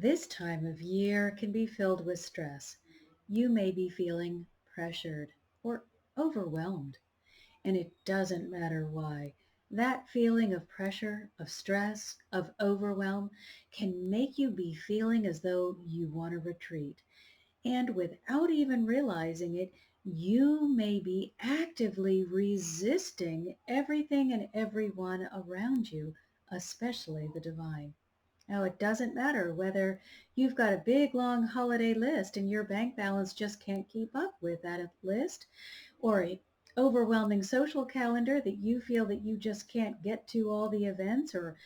This time of year can be filled with stress. You may be feeling pressured or overwhelmed, and it doesn't matter why. That feeling of pressure, of stress, of overwhelm can make you be feeling as though you want to retreat. And without even realizing it, you may be actively resisting everything and everyone around you, especially the divine. Now, it doesn't matter whether you've got a big long holiday list and your bank balance just can't keep up with that list, or a overwhelming social calendar that you feel that you just can't get to all the events or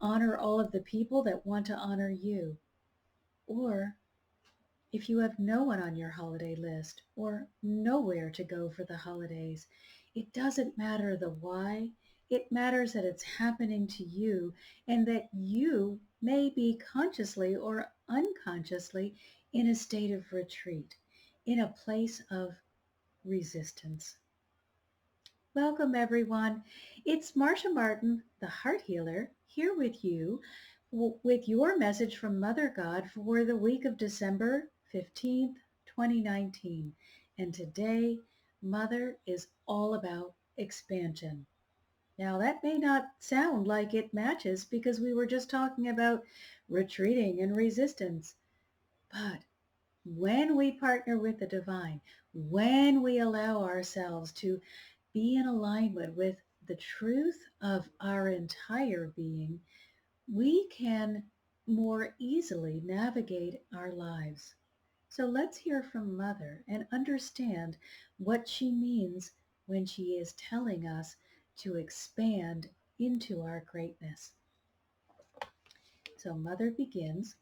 honor all of the people that want to honor you. Or if you have no one on your holiday list or nowhere to go for the holidays, it doesn't matter the why. It matters that it's happening to you and that you may be consciously or unconsciously in a state of retreat, in a place of resistance. Welcome, everyone. It's Marcia Martin, the Heart Healer, here with you with your message from Mother God for the week of December 15th, 2019. And today, Mother is all about expansion. Now, that may not sound like it matches because we were just talking about retreating and resistance. But when we partner with the divine, when we allow ourselves to be in alignment with the truth of our entire being, we can more easily navigate our lives. So let's hear from Mother and understand what she means when she is telling us to expand into our greatness. So Mother begins,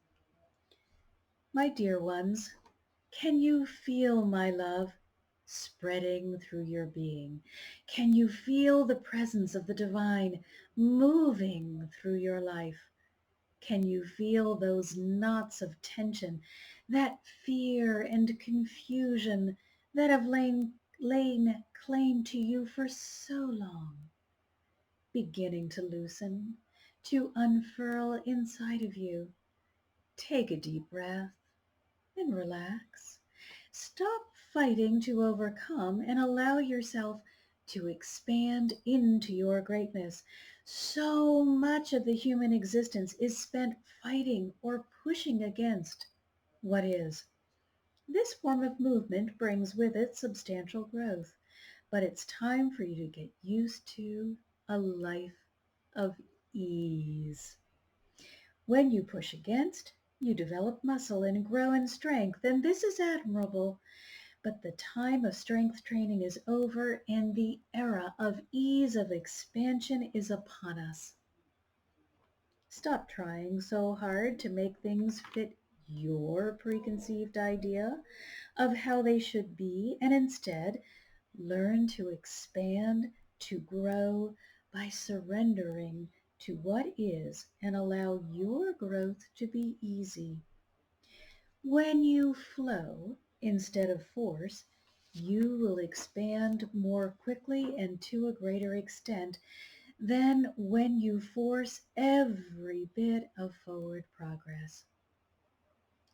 "My dear ones, can you feel my love spreading through your being? Can you feel the presence of the divine moving through your life? Can you feel those knots of tension, that fear and confusion that have lain claim to you for so long, beginning to loosen, to unfurl inside of you? Take a deep breath and relax. Stop fighting to overcome and allow yourself to expand into your greatness. So much of the human existence is spent fighting or pushing against what is. This form of movement brings with it substantial growth, but it's time for you to get used to a life of ease. When you push against, you develop muscle and grow in strength, and this is admirable. But the time of strength training is over and the era of ease of expansion is upon us. Stop trying so hard to make things fit your preconceived idea of how they should be, and instead learn to expand, to grow by surrendering to what is and allow your growth to be easy. When you flow instead of force, you will expand more quickly and to a greater extent than when you force every bit of forward progress.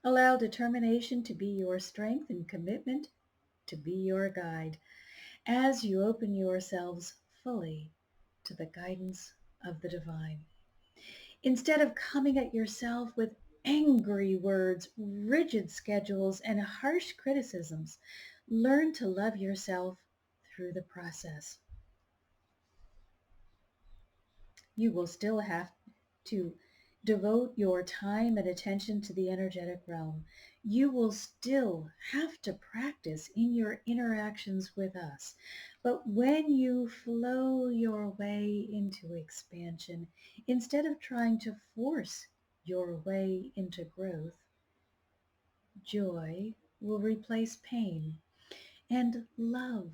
Allow determination to be your strength and commitment to be your guide as you open yourselves fully to the guidance of the divine. Instead of coming at yourself with angry words, rigid schedules, and harsh criticisms, learn to love yourself through the process. You will still have to devote your time and attention to the energetic realm. You will still have to practice in your interactions with us. But when you flow your way into expansion, instead of trying to force your way into growth, joy will replace pain and love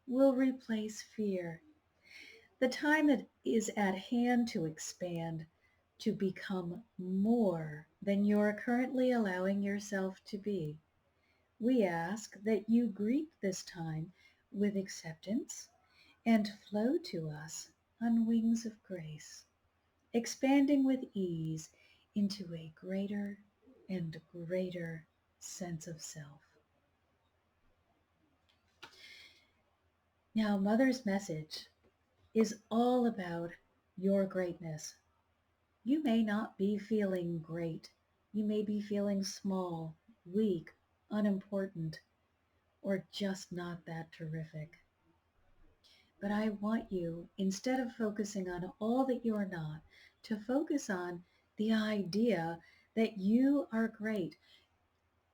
will replace fear. The time that is at hand to expand, to become more than you're currently allowing yourself to be. We ask that you greet this time with acceptance and flow to us on wings of grace, expanding with ease into a greater and greater sense of self. Now, Mother's message is all about your greatness. You may not be feeling great. You may be feeling small, weak, unimportant, or just not that terrific. But I want you, instead of focusing on all that you're not, to focus on the idea that you are great.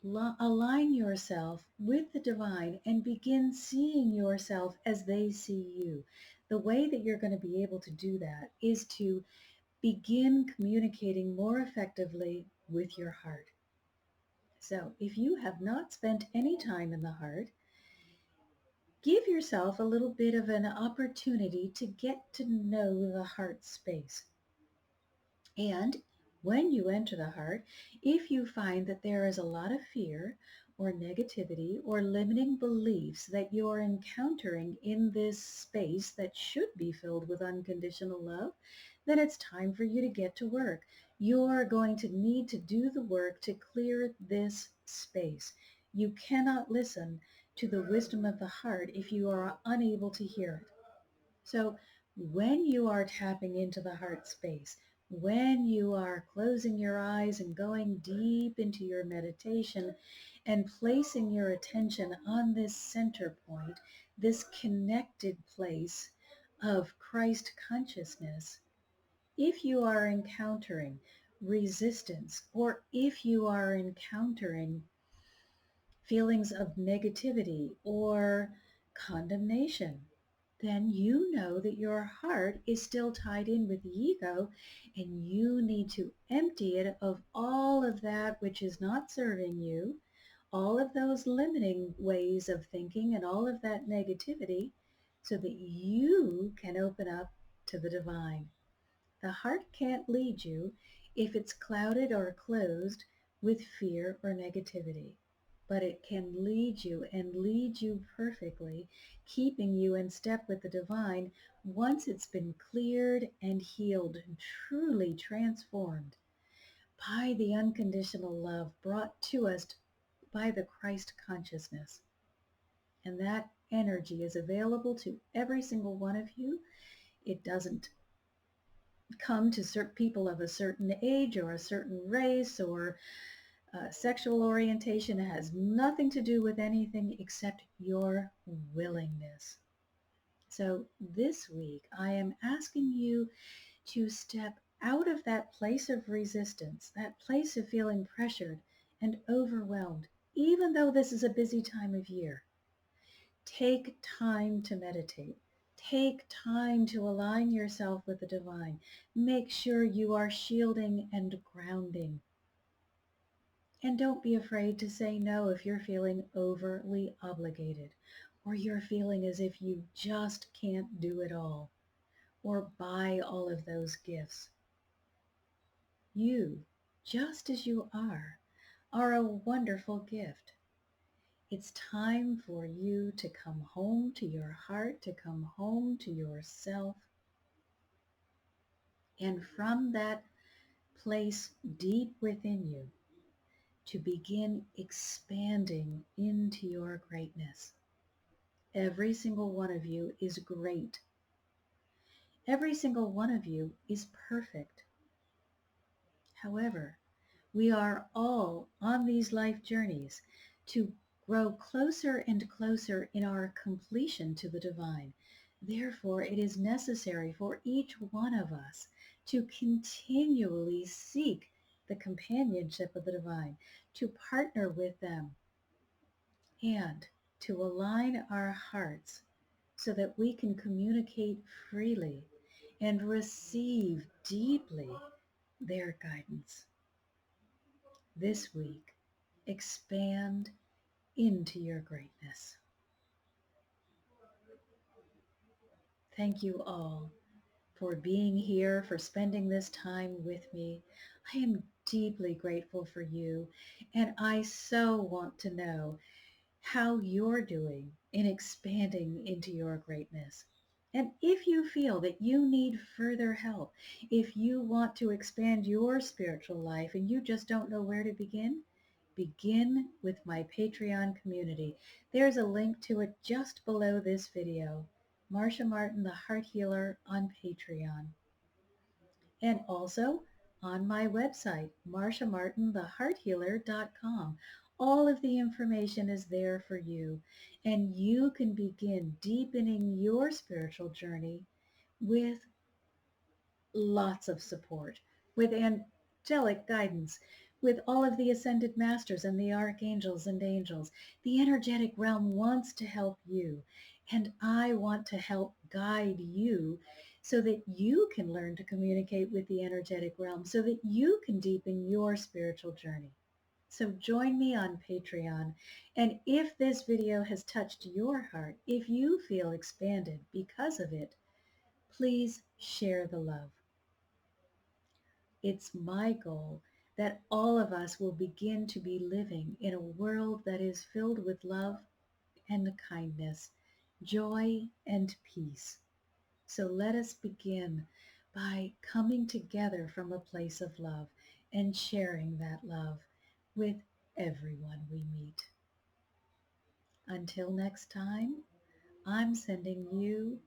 Align yourself with the divine and begin seeing yourself as they see you. The way that you're going to be able to do that is to begin communicating more effectively with your heart. So if you have not spent any time in the heart, give yourself a little bit of an opportunity to get to know the heart space. And when you enter the heart, if you find that there is a lot of fear or negativity or limiting beliefs that you are encountering in this space that should be filled with unconditional love, then it's time for you to get to work. You're going to need to do the work to clear this space. You cannot listen to the wisdom of the heart if you are unable to hear it. So when you are tapping into the heart space, when you are closing your eyes and going deep into your meditation and placing your attention on this center point, this connected place of Christ consciousness, if you are encountering resistance or if you are encountering feelings of negativity or condemnation, then you know that your heart is still tied in with the ego and you need to empty it of all of that which is not serving you, all of those limiting ways of thinking and all of that negativity so that you can open up to the divine. The heart can't lead you if it's clouded or closed with fear or negativity, but it can lead you and lead you perfectly, keeping you in step with the divine once it's been cleared and healed and truly transformed by the unconditional love brought to us by the Christ consciousness. And that energy is available to every single one of you. It doesn't come to certain people of a certain age or a certain race or sexual orientation. It has nothing to do with anything except your willingness. So this week, I am asking you to step out of that place of resistance, that place of feeling pressured and overwhelmed, even though this is a busy time of year. Take time to meditate. Take time to align yourself with the divine. Make sure you are shielding and grounding. And don't be afraid to say no if you're feeling overly obligated or you're feeling as if you just can't do it all or buy all of those gifts. You, just as you are a wonderful gift. It's time for you to come home to your heart, to come home to yourself. And from that place deep within you, to begin expanding into your greatness. Every single one of you is great. Every single one of you is perfect. However, we are all on these life journeys to grow closer and closer in our completion to the divine. Therefore, it is necessary for each one of us to continually seek the companionship of the divine, to partner with them, and to align our hearts so that we can communicate freely and receive deeply their guidance. This week, expand into your greatness. Thank you all for being here, for spending this time with me. I am deeply grateful for you, and I so want to know how you're doing in expanding into your greatness. And if you feel that you need further help, if you want to expand your spiritual life and you just don't know where to begin with my Patreon community. There's a link to it just below this video. Marcia Martin, the Heart Healer on Patreon. And also on my website, marciamartinthehearthealer.com. All of the information is there for you, and you can begin deepening your spiritual journey with lots of support, with angelic guidance, with all of the ascended masters and the archangels and angels. The energetic realm wants to help you, and I want to help guide you so that you can learn to communicate with the energetic realm, so that you can deepen your spiritual journey. So join me on Patreon. And if this video has touched your heart, if you feel expanded because of it, please share the love. It's my goal that all of us will begin to be living in a world that is filled with love and kindness, joy and peace. So let us begin by coming together from a place of love and sharing that love with everyone we meet. Until next time, I'm sending you